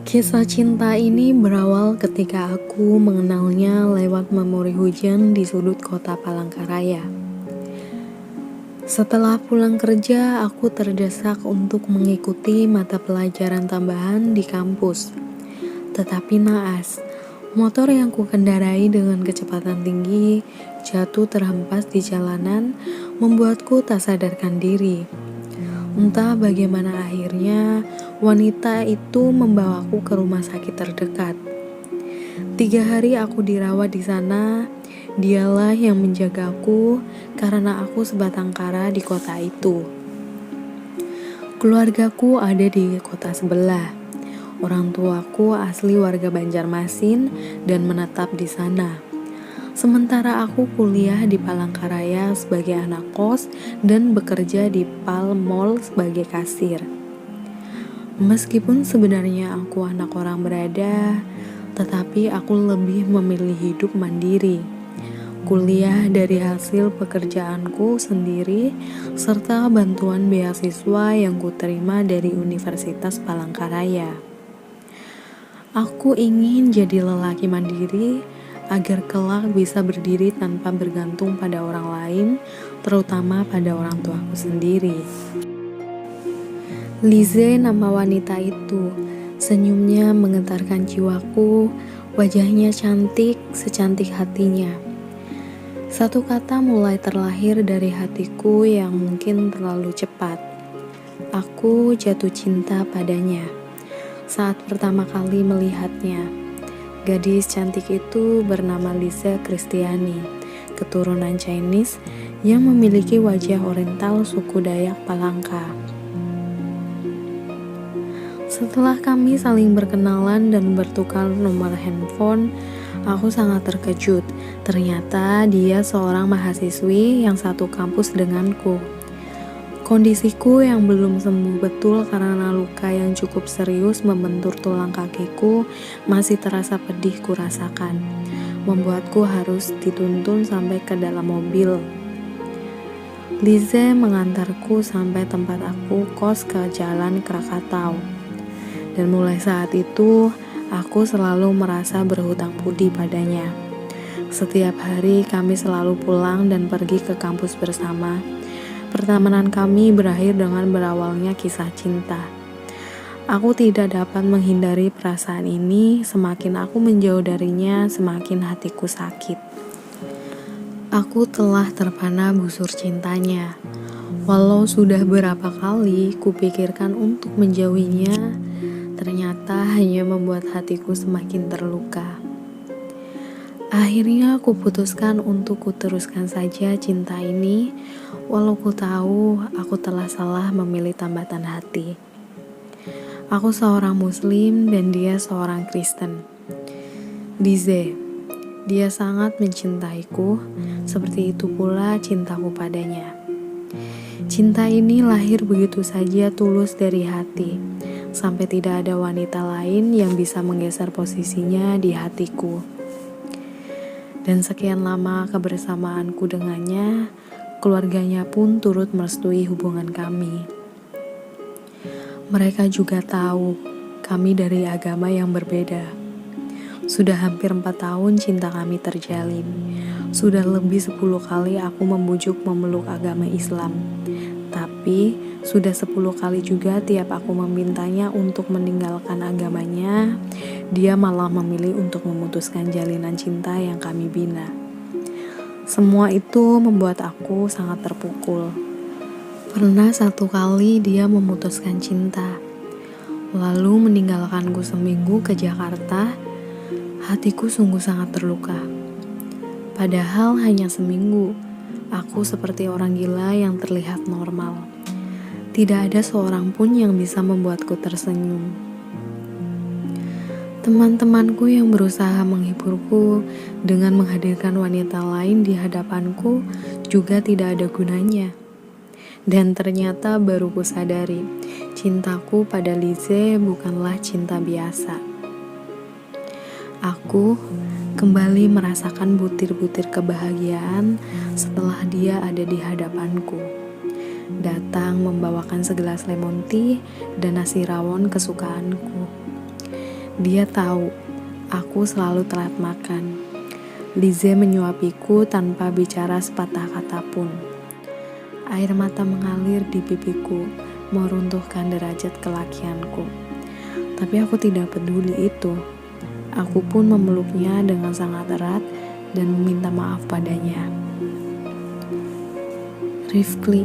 Kisah cinta ini berawal ketika aku mengenalnya lewat memori hujan di sudut kota Palangkaraya. Setelah pulang kerja, aku terdesak untuk mengikuti mata pelajaran tambahan di kampus. Tetapi naas, motor yang kukendarai dengan kecepatan tinggi jatuh terhempas di jalanan, membuatku tak sadarkan diri. Entah bagaimana akhirnya, wanita itu membawaku ke rumah sakit terdekat. 3 hari aku dirawat di sana. Dialah yang menjagaku karena aku sebatang kara di kota itu. Keluargaku ada di kota sebelah. Orang tuaku asli warga Banjarmasin dan menetap di sana. Sementara aku kuliah di Palangkaraya sebagai anak kos dan bekerja di Pal Mall sebagai kasir. Meskipun sebenarnya aku anak orang berada, tetapi aku lebih memilih hidup mandiri. Kuliah dari hasil pekerjaanku sendiri serta bantuan beasiswa yang kuterima dari Universitas Palangkaraya. Aku ingin jadi lelaki mandiri agar kelak bisa berdiri tanpa bergantung pada orang lain, terutama pada orang tuaku sendiri. Lize nama wanita itu. Senyumnya menggetarkan jiwaku, wajahnya cantik secantik hatinya. Satu kata mulai terlahir dari hatiku yang mungkin terlalu cepat. Aku jatuh cinta padanya saat pertama kali melihatnya. Gadis cantik itu bernama Lisa Kristiani, keturunan Chinese yang memiliki wajah oriental suku Dayak Palangka. Setelah kami saling berkenalan dan bertukar nomor handphone, aku sangat terkejut. Ternyata dia seorang mahasiswi yang satu kampus denganku. Kondisiku yang belum sembuh betul karena luka yang cukup serius membentur tulang kakiku masih terasa pedih kurasakan, membuatku harus dituntun sampai ke dalam mobil. Lize mengantarku sampai tempat aku kos ke Jalan Krakatau. Dan mulai saat itu, aku selalu merasa berhutang budi padanya. Setiap hari kami selalu pulang dan pergi ke kampus bersama. Pertemanan kami berakhir dengan berawalnya kisah cinta. Aku tidak dapat menghindari perasaan ini, semakin aku menjauh darinya, semakin hatiku sakit. Aku telah terpana busur cintanya. Walau sudah berapa kali kupikirkan untuk menjauhinya, ternyata hanya membuat hatiku semakin terluka. Akhirnya aku putuskan untuk kuteruskan saja cinta ini, walau ku tahu aku telah salah memilih tambatan hati. Aku seorang Muslim dan dia seorang Kristen. Lize, dia sangat mencintaiku, seperti itu pula cintaku padanya. Cinta ini lahir begitu saja tulus dari hati, sampai tidak ada wanita lain yang bisa menggeser posisinya di hatiku. Dan sekian lama kebersamaanku dengannya, keluarganya pun turut merestui hubungan kami. Mereka juga tahu kami dari agama yang berbeda. Sudah hampir 4 tahun cinta kami terjalin. Sudah lebih 10 kali aku membujuk memeluk agama Islam. Tapi sudah 10 kali juga tiap aku memintanya untuk meninggalkan agamanya, dia malah memilih untuk memutuskan jalinan cinta yang kami bina. Semua itu membuat aku sangat terpukul. Pernah 1 kali dia memutuskan cinta, lalu meninggalkanku seminggu ke Jakarta. Hatiku sungguh sangat terluka. Padahal hanya seminggu, aku seperti orang gila yang terlihat normal. Tidak ada seorang pun yang bisa membuatku tersenyum. Teman-temanku yang berusaha menghiburku dengan menghadirkan wanita lain di hadapanku juga tidak ada gunanya. Dan ternyata baru kusadari, cintaku pada Lize bukanlah cinta biasa. Aku kembali merasakan butir-butir kebahagiaan setelah dia ada di hadapanku. Datang membawakan segelas lemon tea dan nasi rawon kesukaanku. Dia tahu aku selalu telat makan. Lize menyuapiku tanpa bicara sepatah kata pun. Air mata mengalir di pipiku, meruntuhkan derajat kelakianku. Tapi aku tidak peduli itu. Aku pun memeluknya dengan sangat erat dan meminta maaf padanya. Rifqi,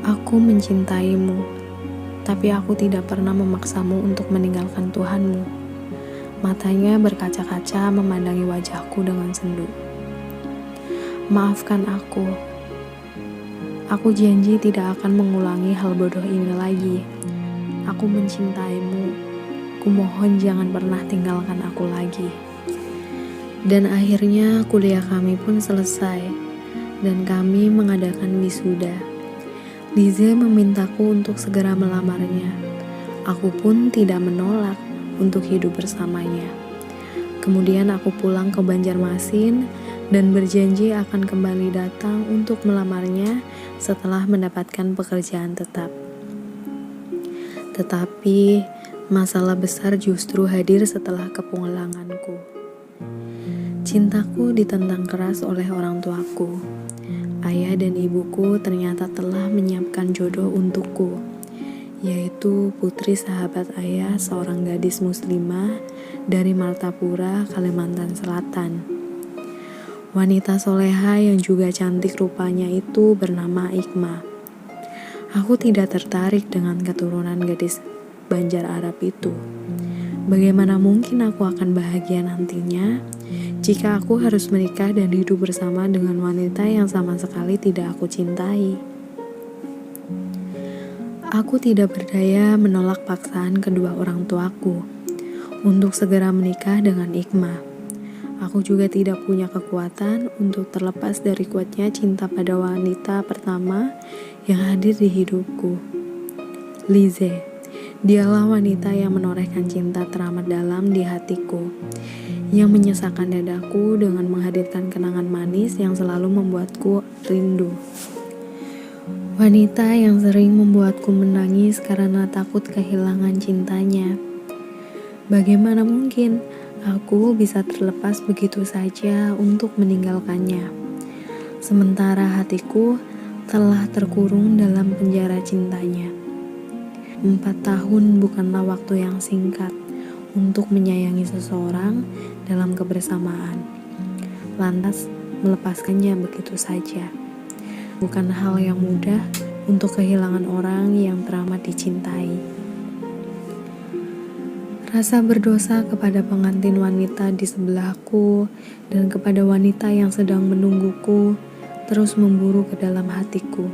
aku mencintaimu, tapi aku tidak pernah memaksamu untuk meninggalkan Tuhanmu. Matanya berkaca-kaca memandangi wajahku dengan sendu. Maafkan aku. Aku janji tidak akan mengulangi hal bodoh ini lagi. Aku mencintaimu. Kumohon jangan pernah tinggalkan aku lagi. Dan akhirnya kuliah kami pun selesai, dan kami mengadakan wisuda. Lize memintaku untuk segera melamarnya. Aku pun tidak menolak untuk hidup bersamanya. Kemudian aku pulang ke Banjarmasin dan berjanji akan kembali datang untuk melamarnya setelah mendapatkan pekerjaan tetap. Tetapi masalah besar justru hadir setelah kepulanganku. Cintaku ditentang keras oleh orang tuaku. Ayah dan ibuku ternyata telah menyiapkan jodoh untukku, yaitu putri sahabat ayah, seorang gadis muslimah dari Martapura, Kalimantan Selatan. Wanita soleha yang juga cantik rupanya itu bernama Ikma. Aku tidak tertarik dengan keturunan gadis Banjar Arab itu. Bagaimana mungkin aku akan bahagia nantinya jika aku harus menikah dan hidup bersama dengan wanita yang sama sekali tidak aku cintai? Aku tidak berdaya menolak paksaan kedua orang tuaku untuk segera menikah dengan Ikma. Aku juga tidak punya kekuatan untuk terlepas dari kuatnya cinta pada wanita pertama yang hadir di hidupku. Lize, dialah wanita yang menorehkan cinta teramat dalam di hatiku, yang menyesakkan dadaku dengan menghadirkan kenangan manis yang selalu membuatku rindu. Wanita yang sering membuatku menangis karena takut kehilangan cintanya. Bagaimana mungkin aku bisa terlepas begitu saja untuk meninggalkannya, sementara hatiku telah terkurung dalam penjara cintanya. 4 tahun bukanlah waktu yang singkat untuk menyayangi seseorang dalam kebersamaan. Lantas melepaskannya begitu saja bukan hal yang mudah untuk kehilangan orang yang teramat dicintai. Rasa berdosa kepada pengantin wanita di sebelahku dan kepada wanita yang sedang menungguku terus memburu ke dalam hatiku.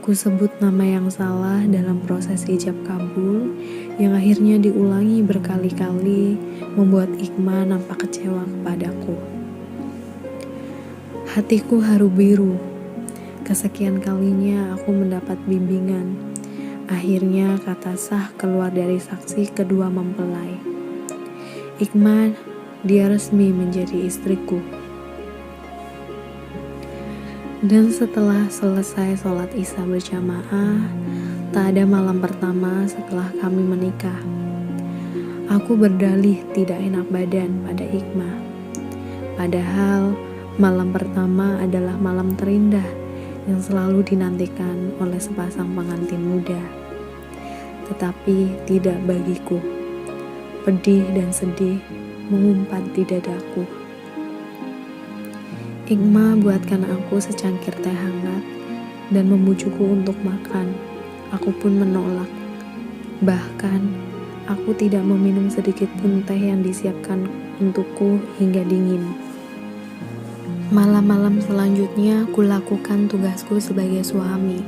Ku sebut nama yang salah dalam proses ijab kabul yang akhirnya diulangi berkali-kali membuat Ikma nampak kecewa kepadaku. Hatiku haru biru. Kesekian kalinya aku mendapat bimbingan. Akhirnya kata sah keluar dari saksi kedua mempelai. Ikma, dia resmi menjadi istriku. Dan setelah selesai sholat isya berjamaah, tak ada malam pertama setelah kami menikah. Aku berdalih tidak enak badan pada Ikma. Padahal malam pertama adalah malam terindah yang selalu dinantikan oleh sepasang pengantin muda. Tetapi tidak bagiku. Pedih dan sedih mengumpat di dadaku. Ikma buatkan aku secangkir teh hangat dan membujukku untuk makan. Aku pun menolak. Bahkan, aku tidak meminum sedikit pun teh yang disiapkan untukku hingga dingin. Malam-malam selanjutnya, kulakukan tugasku sebagai suami.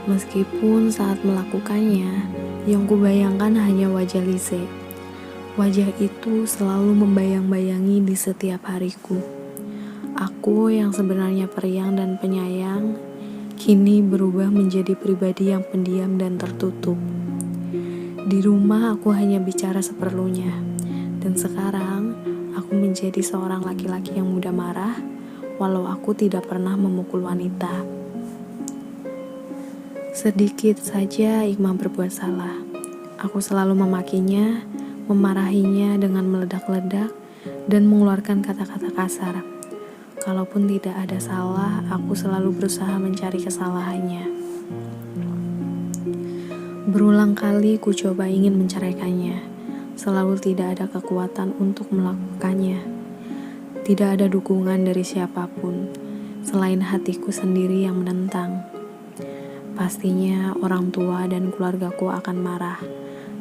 Meskipun saat melakukannya, yang kubayangkan hanya wajah Lize. Wajah itu selalu membayang-bayangi di setiap hariku. Aku yang sebenarnya periang dan penyayang, kini berubah menjadi pribadi yang pendiam dan tertutup. Di rumah aku hanya bicara seperlunya, dan sekarang aku menjadi seorang laki-laki yang mudah marah, walau aku tidak pernah memukul wanita. Sedikit saja Ikma berbuat salah, aku selalu memakinya, memarahinya dengan meledak-ledak, dan mengeluarkan kata-kata kasar. Kalaupun tidak ada salah, aku selalu berusaha mencari kesalahannya. Berulang kali ku coba ingin menceraikannya, selalu tidak ada kekuatan untuk melakukannya. Tidak ada dukungan dari siapapun, selain hatiku sendiri yang menentang. Pastinya orang tua dan keluargaku akan marah,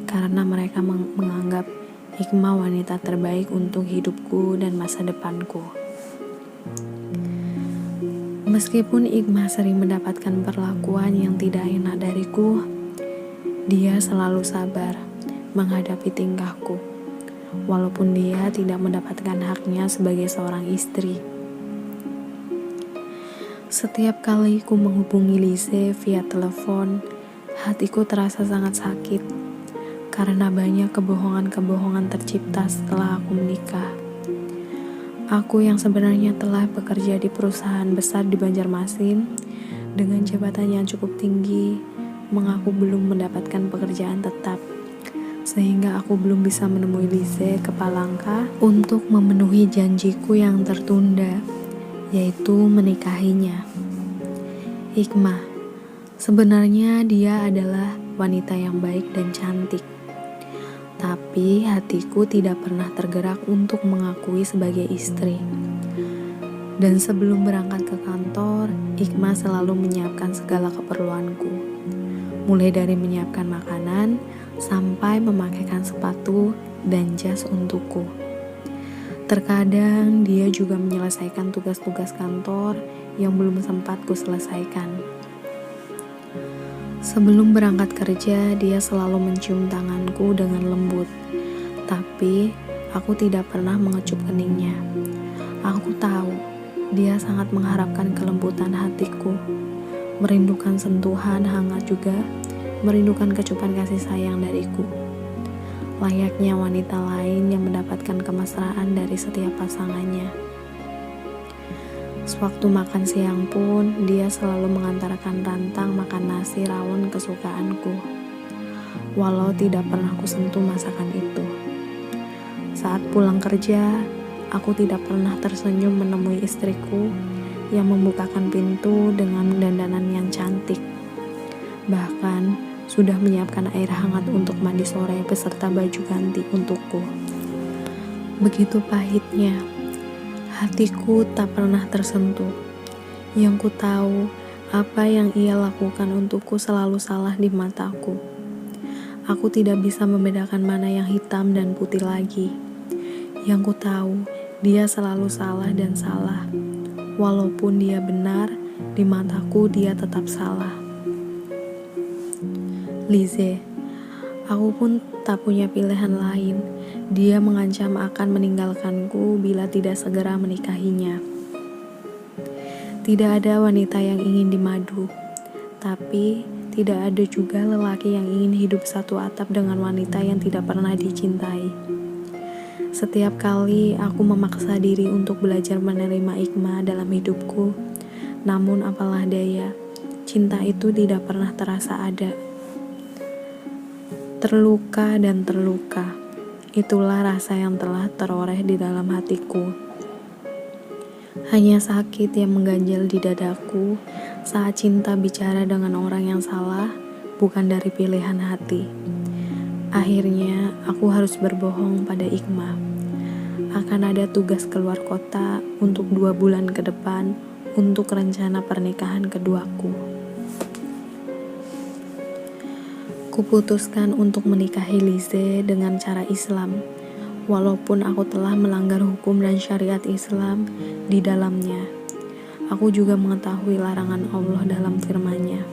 karena mereka menganggap Hikmah wanita terbaik untuk hidupku dan masa depanku. Meskipun Hikmah sering mendapatkan perlakuan yang tidak enak dariku, dia selalu sabar menghadapi tingkahku, walaupun dia tidak mendapatkan haknya sebagai seorang istri. Setiap kali ku menghubungi Lise via telepon, hatiku terasa sangat sakit karena banyak kebohongan-kebohongan tercipta setelah aku menikah. Aku yang sebenarnya telah bekerja di perusahaan besar di Banjarmasin dengan jabatan yang cukup tinggi, mengaku belum mendapatkan pekerjaan tetap, sehingga aku belum bisa menemui Lise ke Palangka untuk memenuhi janjiku yang tertunda, yaitu menikahinya. Hikmah, sebenarnya dia adalah wanita yang baik dan cantik. Tapi hatiku tidak pernah tergerak untuk mengakui sebagai istri. Dan sebelum berangkat ke kantor, Hikmah selalu menyiapkan segala keperluanku. Mulai dari menyiapkan makanan, sampai memakaikan sepatu dan jas untukku. Terkadang dia juga menyelesaikan tugas-tugas kantor yang belum sempat kuselesaikan. Sebelum berangkat kerja, dia selalu mencium tanganku dengan lembut. Tapi, aku tidak pernah mengecup keningnya. Aku tahu, dia sangat mengharapkan kelembutan hatiku. Merindukan sentuhan hangat juga, merindukan kecupan kasih sayang dariku. Layaknya wanita lain yang mendapatkan kemesraan dari setiap pasangannya. Sewaktu makan siang pun, dia selalu mengantarkan rantang makan nasi rawon kesukaanku, walau tidak pernah kusentuh masakan itu. Saat pulang kerja, aku tidak pernah tersenyum menemui istriku yang membukakan pintu dengan dandanan yang cantik. Bahkan, sudah menyiapkan air hangat untuk mandi sore beserta baju ganti untukku. Begitu pahitnya, hatiku tak pernah tersentuh. Yang ku tahu, apa yang ia lakukan untukku selalu salah di mataku. Aku tidak bisa membedakan mana yang hitam dan putih lagi. Yang ku tahu, dia selalu salah dan salah. Walaupun dia benar, di mataku dia tetap salah. Lise, aku pun tak punya pilihan lain. Dia mengancam akan meninggalkanku bila tidak segera menikahinya. Tidak ada wanita yang ingin dimadu, tapi tidak ada juga lelaki yang ingin hidup satu atap dengan wanita yang tidak pernah dicintai. Setiap kali aku memaksa diri untuk belajar menerima Hikmah dalam hidupku, namun apalah daya, cinta itu tidak pernah terasa ada. Terluka dan terluka. Itulah rasa yang telah teroreh di dalam hatiku. Hanya sakit yang mengganjal di dadaku saat cinta bicara dengan orang yang salah, bukan dari pilihan hati. Akhirnya, aku harus berbohong pada Hikmah. Akan ada tugas keluar kota untuk 2 bulan ke depan untuk rencana pernikahan keduaku. Kuputuskan untuk menikahi Lise dengan cara Islam, walaupun aku telah melanggar hukum dan syariat Islam di dalamnya. Aku juga mengetahui larangan Allah dalam firman-Nya.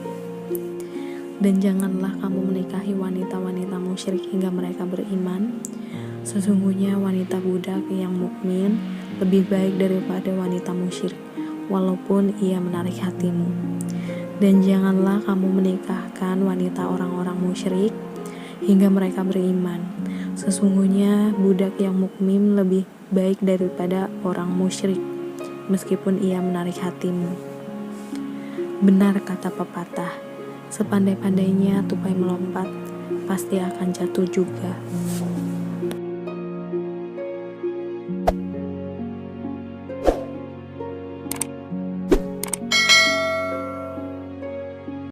Dan janganlah kamu menikahi wanita-wanita musyrik hingga mereka beriman. Sesungguhnya wanita budak yang mukmin lebih baik daripada wanita musyrik, walaupun ia menarik hatimu. Dan janganlah kamu menikahkan wanita orang-orang musyrik hingga mereka beriman. Sesungguhnya budak yang mukmin lebih baik daripada orang musyrik, meskipun ia menarik hatimu. Benar kata pepatah, sepandai-pandainya tupai melompat, pasti akan jatuh juga.